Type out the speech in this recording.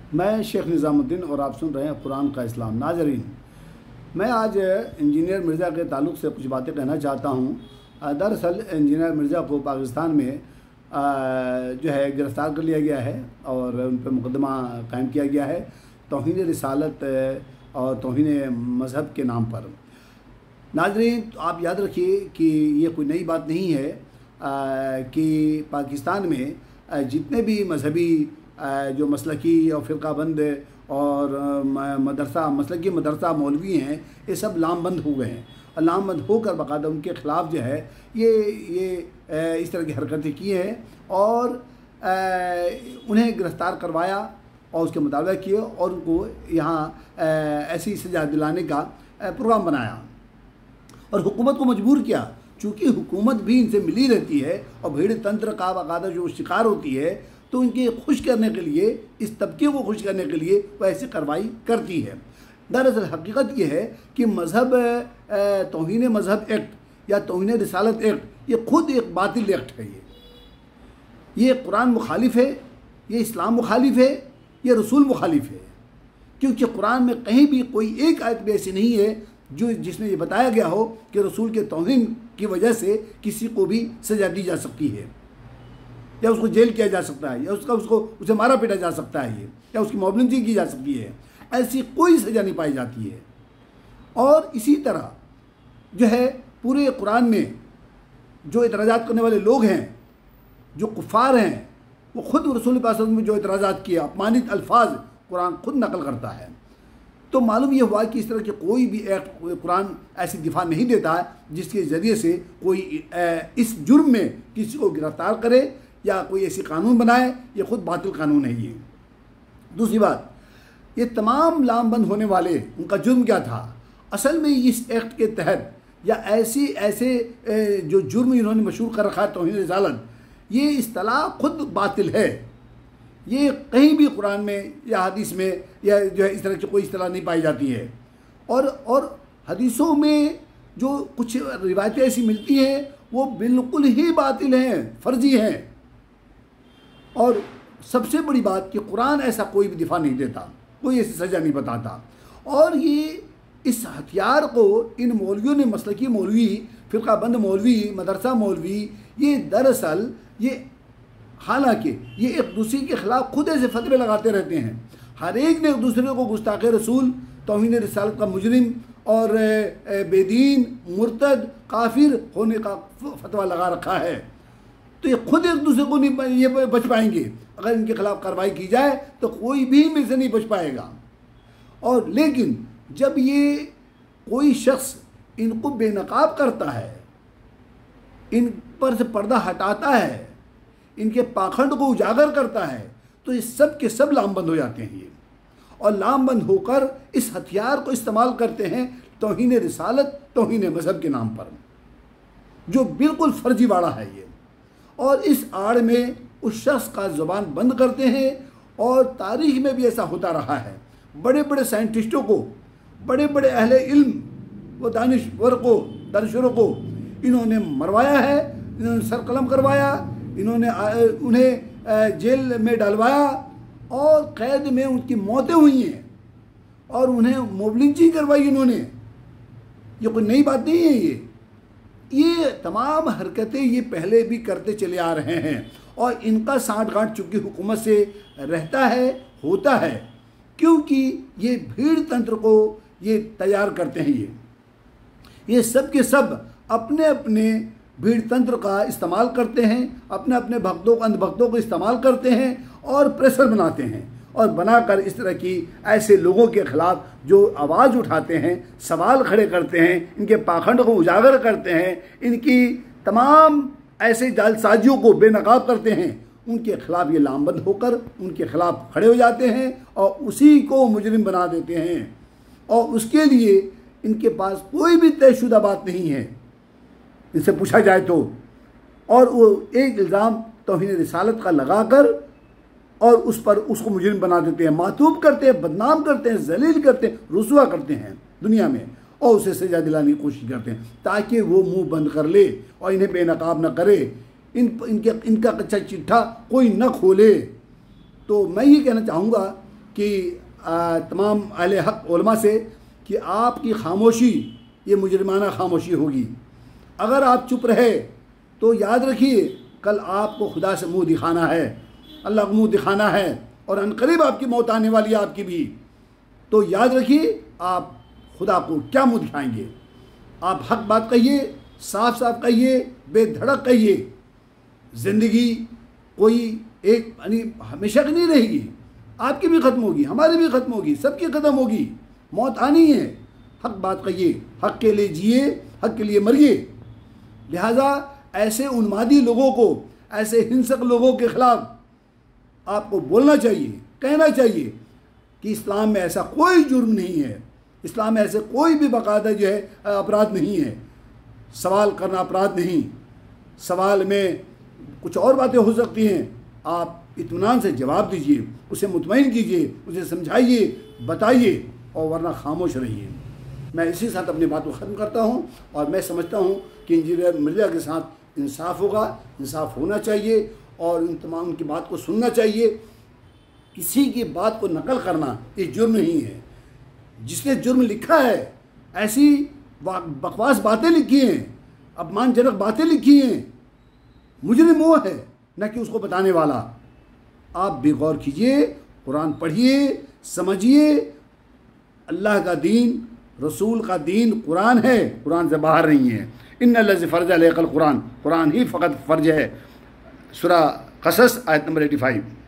मैं शेख निज़ामुद्दीन और आप सुन रहे हैं कुरान का इस्लाम। नाज़रीन, मैं आज इंजीनियर मिर्ज़ा के ताल्लुक़ से कुछ बातें कहना चाहता हूँ। दरअसल इंजीनियर मिर्ज़ा को पाकिस्तान में जो है गिरफ़्तार कर लिया गया है और उन पर मुकदमा कायम किया गया है तौहीन रिसालत और तौहीन मज़हब के नाम पर। नाज़रीन, तो आप याद रखिए कि ये कोई नई बात नहीं है कि पाकिस्तान में जितने भी मजहबी जो मसलकी और फ़िरक़ाबंद और मसलकी मदरसा मौलवी हैं, ये सब लामबंद हो गए हैं और लामबंद होकर बाकायदा उनके ख़िलाफ़ जो है ये इस तरह की हरकतें की हैं और उन्हें गिरफ़्तार करवाया और उसके मुताबिक़ किए और उनको यहाँ ऐसी सज़ा दिलाने का प्रोग्राम बनाया और हुकूमत को मजबूर किया। चूँकि हुकूमत भी इनसे मिली रहती है और भीड़ तंत्र का बाकायदा जो शिकार होती है, तो इनके खुश करने के लिए, इस तबके को खुश करने के लिए वो ऐसी कार्रवाई करती है। दरअसल हकीकत ये है कि मज़हब तौहीन मज़हब एक्ट या तौहीन रिसालत एक्ट ये खुद एक बातिल एक्ट है। ये कुरान मुखालिफ है, ये इस्लाम मुखालिफ है, ये रसूल मुखालिफ है। क्योंकि कुरान में कहीं भी कोई एक आयत भी ऐसी नहीं है जो जिसमें ये बताया गया हो कि रसूल के तौहीन की वजह से किसी को भी सज़ा दी जा सकती है या उसको जेल किया जा सकता है या उसे मारा पीटा जा सकता है या उसकी मॉबलिंग की जा सकती है। ऐसी कोई सज़ा नहीं पाई जाती है। और इसी तरह जो है पूरे कुरान में जो इतराज़ात करने वाले लोग हैं, जो कुफ़ार हैं, वो ख़ुद रसूल पाक में जो इतराज़ात किए, अपमानित अल्फाज कुरान खुद नकल करता है। तो मालूम ये हुआ कि इस तरह के कोई भी एक्ट कुरान ऐसी दिफा नहीं देता है जिसके ज़रिए से कोई इस जुर्म में किसी को गिरफ़्तार करे या कोई ऐसी कानून बनाए। ये खुद बातिल कानून है। ये दूसरी बात, ये तमाम लामबंद होने वाले उनका जुर्म क्या था? असल में इस एक्ट के तहत या ऐसे जो जुर्म इन्होंने मशहूर कर रखा है तौहीन रिसालत, ये इस्तिलाह खुद बातिल है। ये कहीं भी कुरान में या हदीस में या जो है इस तरह की कोई इस्तिलाह नहीं पाई जाती है। और हदीसों में जो कुछ रिवायतें ऐसी मिलती हैं वो बिल्कुल ही बातिल हैं, फर्जी हैं। और सबसे बड़ी बात कि कुरान ऐसा कोई भी दिफा नहीं देता, कोई ऐसी सज़ा नहीं बताता। और ये इस हथियार को इन मौलवियों ने, मसलकी मौलवी, फ़िरक़ाबंद मौलवी, मदरसा मौलवी, ये दरअसल ये हालांकि ये एक दूसरे के ख़िलाफ़ खुद ऐसे फतवे लगाते रहते हैं। हर एक ने एक दूसरे को गुस्ताख़ रसूल, तौहीन रिसालत का मुजरिम और बेदीन, मुर्तद, काफिर होने का फतवा लगा रखा है। तो ये खुद एक दूसरे को नहीं ये बच पाएंगे। अगर इनके ख़िलाफ़ कार्रवाई की जाए तो कोई भी इनमें से नहीं बच पाएगा। और लेकिन जब ये कोई शख्स इनको बेनकाब करता है, इन पर से पर्दा हटाता है, इनके पाखंड को उजागर करता है, तो ये सब के सब लामबंद हो जाते हैं। ये और लामबंद होकर इस हथियार को इस्तेमाल करते हैं तौहीन रिसालत, तौहीन मज़हब के नाम पर, जो बिल्कुल फर्जीवाड़ा है ये। और इस आड़ में उस शख्स का ज़ुबान बंद करते हैं। और तारीख़ में भी ऐसा होता रहा है। बड़े बड़े साइंटिस्टों को, बड़े बड़े अहले इल्म व दानिश्वरों को इन्होंने मरवाया है, इन्होंने सर कलम करवाया, इन्होंने उन्हें जेल में डालवाया और कैद में उनकी मौतें हुई हैं और उन्हें मोबलिंग करवाई इन्होंने। ये कोई नई बात नहीं है। ये तमाम हरकतें ये पहले भी करते चले आ रहे हैं और इनका साठगांठ चूँकि हुकूमत से रहता है, होता है, क्योंकि ये भीड़ तंत्र को ये तैयार करते हैं। ये सब के सब अपने अपने भीड़ तंत्र का इस्तेमाल करते हैं, अपने अपने भक्तों, अंधभक्तों को इस्तेमाल करते हैं और प्रेशर बनाते हैं और बनाकर इस तरह की ऐसे लोगों के ख़िलाफ़ जो आवाज़ उठाते हैं, सवाल खड़े करते हैं, इनके पाखंड को उजागर करते हैं, इनकी तमाम ऐसे जालसाजियों को बेनकाब करते हैं, उनके ख़िलाफ़ ये लामबंद होकर उनके ख़िलाफ़ खड़े हो जाते हैं और उसी को मुजरिम बना देते हैं। और उसके लिए इनके पास कोई भी तयशुदा बात नहीं है इनसे पूछा जाए तो। और वो एक इल्ज़ाम तौहीन रिसालत का लगाकर और उस पर उसको मुजरिम बना देते हैं, मातूब करते हैं, बदनाम करते हैं, जलील करते हैं, रुसवा करते हैं दुनिया में और उसे सजा दिलाने की कोशिश करते हैं ताकि वो मुंह बंद कर ले और इन्हें बेनकाब न करे, इनका कच्चा चिट्ठा कोई न खोले। तो मैं ये कहना चाहूँगा कि तमाम अहले हक उलमा से कि आपकी खामोशी ये मुजरिमाना खामोशी होगी। अगर आप चुप रहे तो याद रखिए कल आपको खुदा से मुंह दिखाना है, अल्लाह को मुंह दिखाना है और अनकरीब आपकी मौत आने वाली है आपकी भी। तो याद रखिए आप खुदा को क्या मुंह दिखाएंगे। आप हक बात कहिए, साफ साफ कहिए, बेधड़क कहिए। ज़िंदगी कोई एक यानी हमेशा की नहीं रहेगी, आपकी भी ख़त्म होगी, हमारी भी ख़त्म होगी, सबकी ख़त्म होगी, मौत आनी है। हक बात कहिए, हक के लिए जिए, हक के लिए मरिए। लिहाजा ऐसे उन्मादी लोगों को, ऐसे हिंसक लोगों के ख़िलाफ़ आपको बोलना चाहिए, कहना चाहिए कि इस्लाम में ऐसा कोई जुर्म नहीं है, इस्लाम में ऐसे कोई भी बाकायदा जो है अपराध नहीं है। सवाल करना अपराध नहीं, सवाल में कुछ और बातें हो सकती हैं, आप इत्मीनान से जवाब दीजिए, उसे मुतमईन कीजिए, उसे समझाइए, बताइए और वरना खामोश रहिए। मैं इसी साथ अपनी बात को ख़त्म करता हूँ और मैं समझता हूँ कि इंजीनियर मिर्ज़ा के साथ इंसाफ होगा, इंसाफ होना चाहिए और इन तमाम की बात को सुनना चाहिए। किसी की बात को नकल करना ये जुर्म नहीं है। जिसने जुर्म लिखा है, ऐसी बकवास बातें लिखी हैं, अपमानजनक बातें लिखी हैं, मुजरिम वो है न कि उसको बताने वाला। आप बेगौर कीजिए, कुरान पढ़िए, समझिए। अल्लाह का दीन, रसूल का दीन कुरान है, कुरान से बाहर नहीं है। इन्नल्लज़ी फ़रज़ अलैकल कुरान, कुरान ही फ़कत फ़र्ज है। सूरा क़सस आयत नंबर 85।